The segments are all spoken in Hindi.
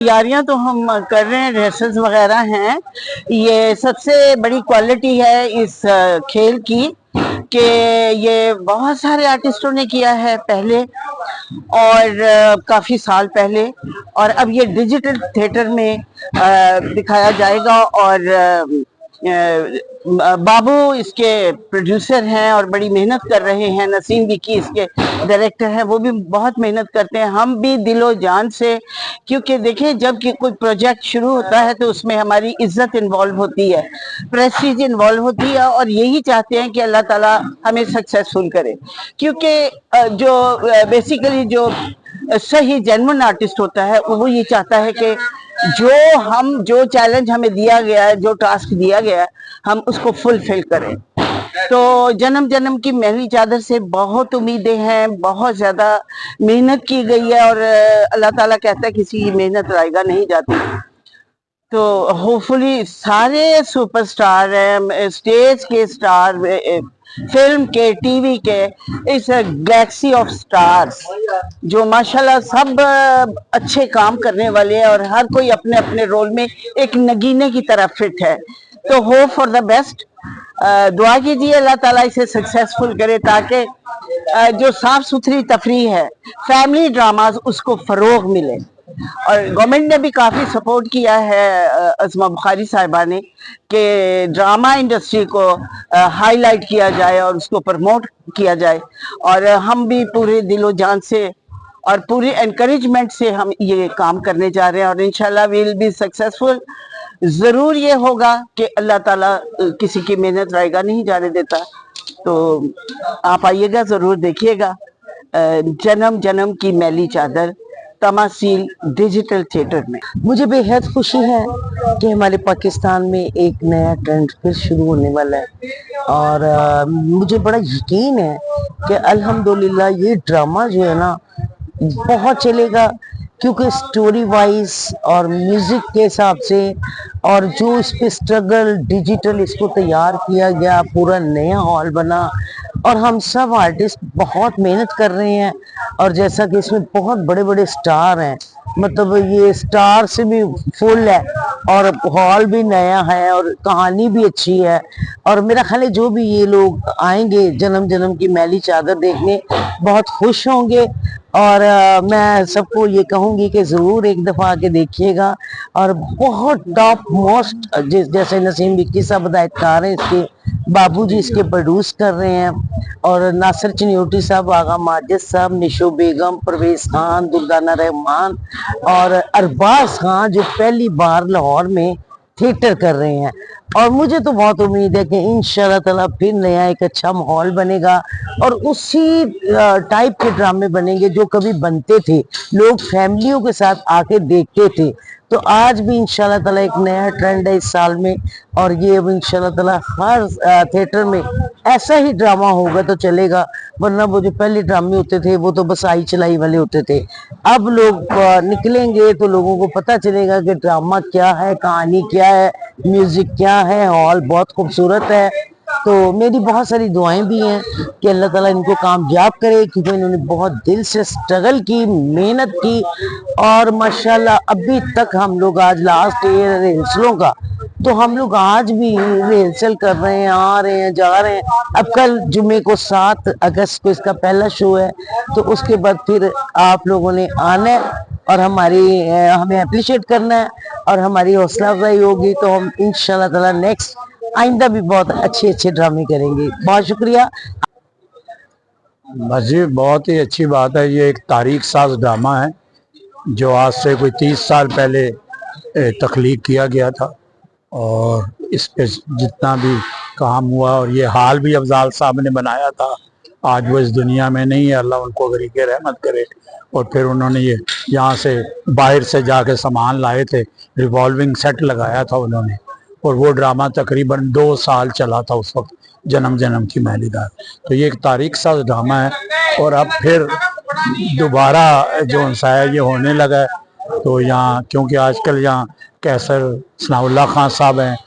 तैयारियां तो हम कर रहे हैं, रिहर्सल्स वगैरह हैं। ये सबसे बड़ी क्वालिटी है इस खेल की कि ये बहुत सारे आर्टिस्टों ने किया है पहले, और काफी साल पहले, और अब ये डिजिटल थिएटर में दिखाया जाएगा। और बाबू इसके प्रोड्यूसर हैं और बड़ी मेहनत कर रहे हैं। नसीम विकी इसके डायरेक्टर हैं, वो भी बहुत मेहनत करते हैं। हम भी दिलो जान से, क्योंकि देखिए जब कि कोई प्रोजेक्ट शुरू होता है तो उसमें हमारी इज्जत इन्वॉल्व होती है, प्रेस्टीज इन्वॉल्व होती है, और यही चाहते हैं कि अल्लाह ताला हमें सक्सेसफुल करे। क्योंकि जो बेसिकली जो सही जेन्युइन आर्टिस्ट होता है वो ये चाहता है कि जो चैलेंज हमें दिया गया है, जो टास्क दिया गया है, हम उसको फुलफिल करें। तो जन्म जन्म की मैली चादर से बहुत उम्मीदें हैं, बहुत ज्यादा मेहनत की गई है, और अल्लाह ताला कहता है किसी की मेहनत रायगा नहीं जाती। तो होपफुली सारे सुपरस्टार हैं, स्टेज के स्टार, फिल्म के, टीवी के, इस गैलेक्सी ऑफ स्टार्स जो माशाल्लाह सब अच्छे काम करने वाले हैं, और हर कोई अपने अपने रोल में एक नगीने की तरह फिट है। तो होप फॉर द बेस्ट, दुआ कीजिए अल्लाह ताला इसे सक्सेसफुल करे, ताकि जो साफ सुथरी तफरी है, फैमिली ड्रामाज, उसको फरोग मिले। और गवर्नमेंट ने भी काफी सपोर्ट किया है अज़मा बुखारी साहिबा ने, कि ड्रामा इंडस्ट्री को हाईलाइट किया जाए और उसको प्रमोट किया जाए। और हम भी पूरे दिलो जान से और पूरी एनकरेजमेंट से हम ये काम करने जा रहे हैं, और इंशाल्लाह वी विल बी सक्सेसफुल। जरूर ये होगा कि अल्लाह ताला किसी की मेहनत रायगा नहीं जाने देता। तो आप आइएगा, जरूर देखिएगा जन्म जन्म की मैली चादर, तमासील डिजिटल थिएटर में। मुझे बेहद खुशी है कि हमारे पाकिस्तान में एक नया ट्रेंड फिर शुरू होने वाला है, और मुझे बड़ा यकीन है कि अल्हम्दुलिल्लाह ये ड्रामा जो है ना बहुत चलेगा, क्योंकि स्टोरी वाइज और म्यूजिक के हिसाब से, और जो इस पे स्ट्रगल डिजिटल इसको तैयार किया गया, पूरा नया हॉल बना, और हम सब आर्टिस्ट बहुत मेहनत कर रहे हैं। और जैसा कि इसमें बहुत बड़े बड़े स्टार हैं, मतलब ये स्टार से भी फुल है, और हॉल भी नया है, और कहानी भी अच्छी है। और मेरा ख्याल है जो भी ये लोग आएंगे जन्म जन्म की मैली चादर देखने, बहुत खुश होंगे। और मैं सबको ये कहूंगी कि जरूर एक दफा आके देखिएगा। और बहुत टॉप मोस्ट, जैसे नसीम विक्की साहब हिदायतकार हैं इसके, बाबूजी इसके प्रोड्यूस कर रहे हैं, और नासिर चनियोटी साहब, आगा माजिद साहब, निशो बेगम, परवेज खान, दुर्दाना रहमान और अरबाज खान जो पहली बार लाहौर में थिएटर कर रहे हैं। और मुझे तो बहुत उम्मीद है कि इंशाल्लाह ताला फिर नया एक अच्छा माहौल बनेगा, और उसी टाइप के ड्रामे बनेंगे जो कभी बनते थे, लोग फैमिलियों के साथ आके देखते थे। तो आज भी इंशाल्लाह ताला एक नया ट्रेंड है इस साल में, और ये अब इंशाल्लाह ताला हर थिएटर में ऐसा ही ड्रामा होगा तो चलेगा, वरना वो जो पहले ड्रामे होते थे वो तो बस आई चलाई वाले होते थे। अब लोग निकलेंगे तो लोगों को पता चलेगा कि ड्रामा क्या है, कहानी क्या है, म्यूजिक क्या है, हॉल बहुत खूबसूरत है। तो मेरी बहुत सारी दुआएं भी हैं कि अल्लाह ताला इनको कामयाब करे, क्योंकि इन्होंने बहुत दिल से स्ट्रगल की, मेहनत की, और माशाल्लाह अभी तक हम लोग आज लास्ट ईयर रिहर्सलों का, तो हम लोग आज भी रिहर्सल कर रहे हैं, आ रहे हैं, जा रहे हैं। अब कल जुमे को 7 अगस्त को इसका पहला शो है, तो उसके बाद फिर आप लोगों ने आना है और हमें अप्रिशिएट करना है, और हमारी हौसला अफजाई होगी तो हम इंशाल्लाह ताला नेक्स्ट आइंदा भी बहुत अच्छे अच्छे ड्रामे करेंगे। बहुत शुक्रिया। बस जी, बहुत ही अच्छी बात है। ये एक तारीख साज ड्रामा है जो आज से कोई 30 साल पहले तख्लीक किया गया था, और इस पे जितना भी काम हुआ, और ये हाल भी अफजाल साहब ने बनाया था। आज वो इस दुनिया में नहीं है, अल्लाह उनको गरीक़ रहमत करे। और फिर उन्होंने ये यहाँ से बाहर से जाके सामान लाए थे, रिवॉल्विंग सेट लगाया था उन्होंने, और वो ड्रामा तकरीबन 2 साल चला था उस वक्त, जन्म जन्म की मैलीदार। तो ये एक तारीख साज ड्रामा है, और अब फिर दोबारा जो है ये होने लगा है। तो यहाँ क्योंकि आजकल यहाँ कैसर सनाउल्लाह खान साहब हैं,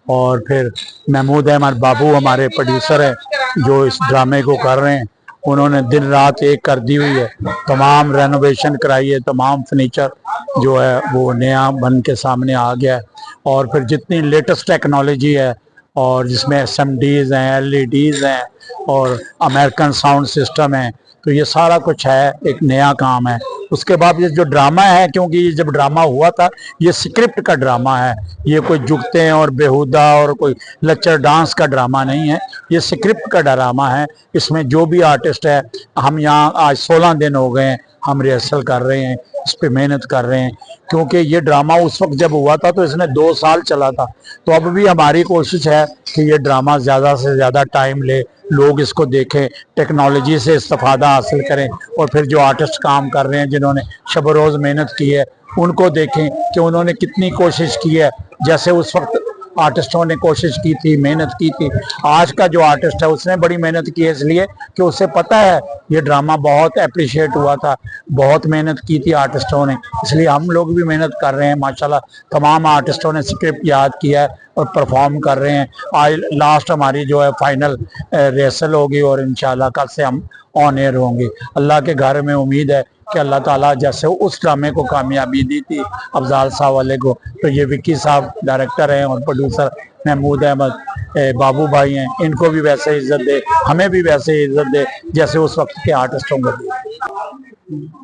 और फिर महमूद अहमद बाबू हमारे प्रोड्यूसर हैं जो इस ड्रामे को कर रहे हैं, उन्होंने दिन रात एक कर दी हुई है, तमाम रेनोवेशन कराई है, तमाम फर्नीचर जो है वो नया बन के सामने आ गया है। और फिर जितनी लेटेस्ट टेक्नोलॉजी है और जिसमें SMDs हैं, LEDs हैं और अमेरिकन साउंड सिस्टम है, तो ये सारा कुछ है, एक नया काम है। उसके बाद ये जो ड्रामा है, क्योंकि ये जब ड्रामा हुआ था ये स्क्रिप्ट का ड्रामा है, ये कोई जुगते और बेहुदा और कोई लच्चर डांस का ड्रामा नहीं है, ये स्क्रिप्ट का ड्रामा है। इसमें जो भी आर्टिस्ट है, हम यहाँ आज 16 दिन हो गए हैं, हम रिहर्सल कर रहे हैं, इस पे मेहनत कर रहे हैं, क्योंकि ये ड्रामा उस वक्त जब हुआ था तो इसने 2 साल चला था। तो अब भी हमारी कोशिश है कि ये ड्रामा ज़्यादा से ज़्यादा टाइम ले, लोग इसको देखें, टेक्नोलॉजी से इस्तेफादा हासिल करें, और फिर जो आर्टिस्ट काम कर रहे हैं जिन्होंने शब रोज़ मेहनत की है उनको देखें कि उन्होंने कितनी कोशिश की है। जैसे उस वक्त आर्टिस्टों ने कोशिश की थी, मेहनत की थी, आज का जो आर्टिस्ट है उसने बड़ी मेहनत की है, इसलिए कि उसे पता है ये ड्रामा बहुत अप्रिशिएट हुआ था, बहुत मेहनत की थी आर्टिस्टों ने, इसलिए हम लोग भी मेहनत कर रहे हैं। माशाल्लाह तमाम आर्टिस्टों ने स्क्रिप्ट याद किया है और परफॉर्म कर रहे हैं। आज लास्ट हमारी जो है फाइनल रिहर्सल होगी और इंशाल्लाह कल से हम ऑन एयर होंगे। अल्लाह के घर में उम्मीद है कि अल्लाह ताला जैसे उस ड्रामे को कामयाबी दी थी अफजाल साहब वाले को, तो ये विक्की साहब डायरेक्टर हैं और प्रोड्यूसर महमूद अहमद बाबू भाई हैं, इनको भी वैसे इज्जत दे, हमें भी वैसे इज्जत दे जैसे उस वक्त के आर्टिस्टों को दी।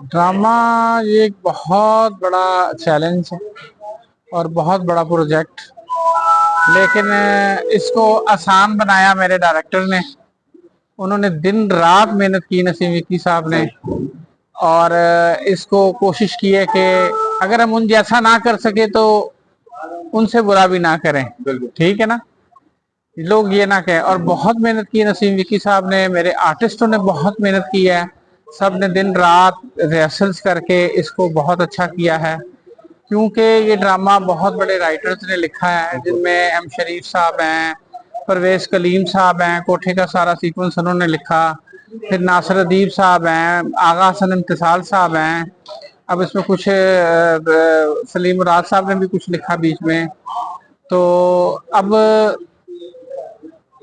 ड्रामा ये एक बहुत बड़ा चैलेंज है और बहुत बड़ा प्रोजेक्ट, लेकिन इसको आसान बनाया मेरे डायरेक्टर ने। उन्होंने दिन रात मेहनत की, नसीम विक्की साहब ने, और इसको कोशिश की है कि अगर हम उन जैसा ना कर सके तो उनसे बुरा भी ना करें, ठीक है ना, लोग ये ना कहें। और बहुत मेहनत की नसीम विक्की साहब ने, मेरे आर्टिस्टों ने बहुत मेहनत की है, सब ने दिन रात रिहर्सल्स करके इसको बहुत अच्छा किया है, क्योंकि ये ड्रामा बहुत बड़े राइटर्स ने लिखा है, जिनमें एम शरीफ साहब हैं, परवेज कलीम साहब हैं, कोठे का सारा सीक्वेंस उन्होंने लिखा, फिर नासिर अदीब साहब हैं, आगा हसन इम्तिसाल साहब हैं, अब इसमें कुछ सलीम मुराद साहब ने भी कुछ लिखा बीच में। तो अब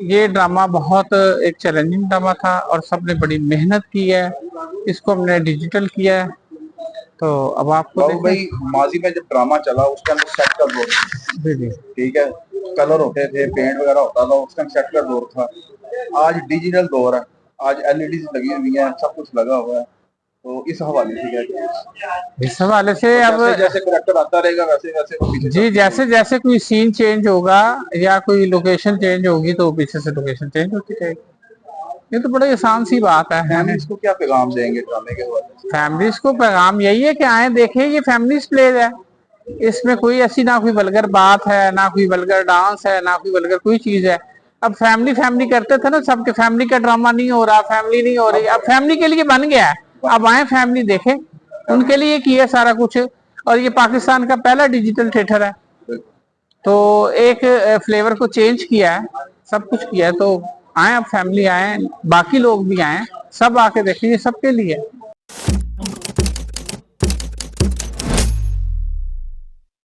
ये ड्रामा बहुत एक चैलेंजिंग ड्रामा था और सबने बड़ी मेहनत की है, इसको हमने डिजिटल किया है। तो अब आपको भाई माजी में जब ड्रामा चला उसके अंदर सेट का दौर, ठीक है, कलर होते थे, पेंट वगैरह होता था, उसका सेट का दौर था। आज डिजिटल दौर है, आज LEDs लगी हुई है, सब कुछ लगा हुआ है। तो इस हवाले से क्या, इस हवाले से अब जैसे करेक्टर आता रहेगा वैसे वैसे जी, जैसे जैसे कोई सीन चेंज होगा या कोई लोकेशन चेंज होगी तो पीछे से लोकेशन चेंज होती रहेगी। ये तो बड़ी आसान सी बात है। इसको क्या पैगाम देंगे ड्रामे के हवाले से? फैमिलीज को पैगाम यही है कि आए देखें, ये फैमिलीज प्लेज है, इसमें कोई ऐसी ना कोई वल्गर बात है, ना कोई वल्गर डांस है, ना कोई वल्गर कोई चीज है। अब फैमिली फैमिली करते थे ना, सबके फैमिली का ड्रामा नहीं हो रहा, फैमिली नहीं हो रही, अब फैमिली के लिए बन गया है। अब आए फैमिली देखें, उनके लिए किया सारा कुछ। और ये पाकिस्तान का पहला डिजिटल थिएटर है, तो एक फ्लेवर को चेंज किया है, सब कुछ किया है। तो आए, अब फैमिली आए, बाकी लोग भी आए, सब आके देखें, ये सबके लिए।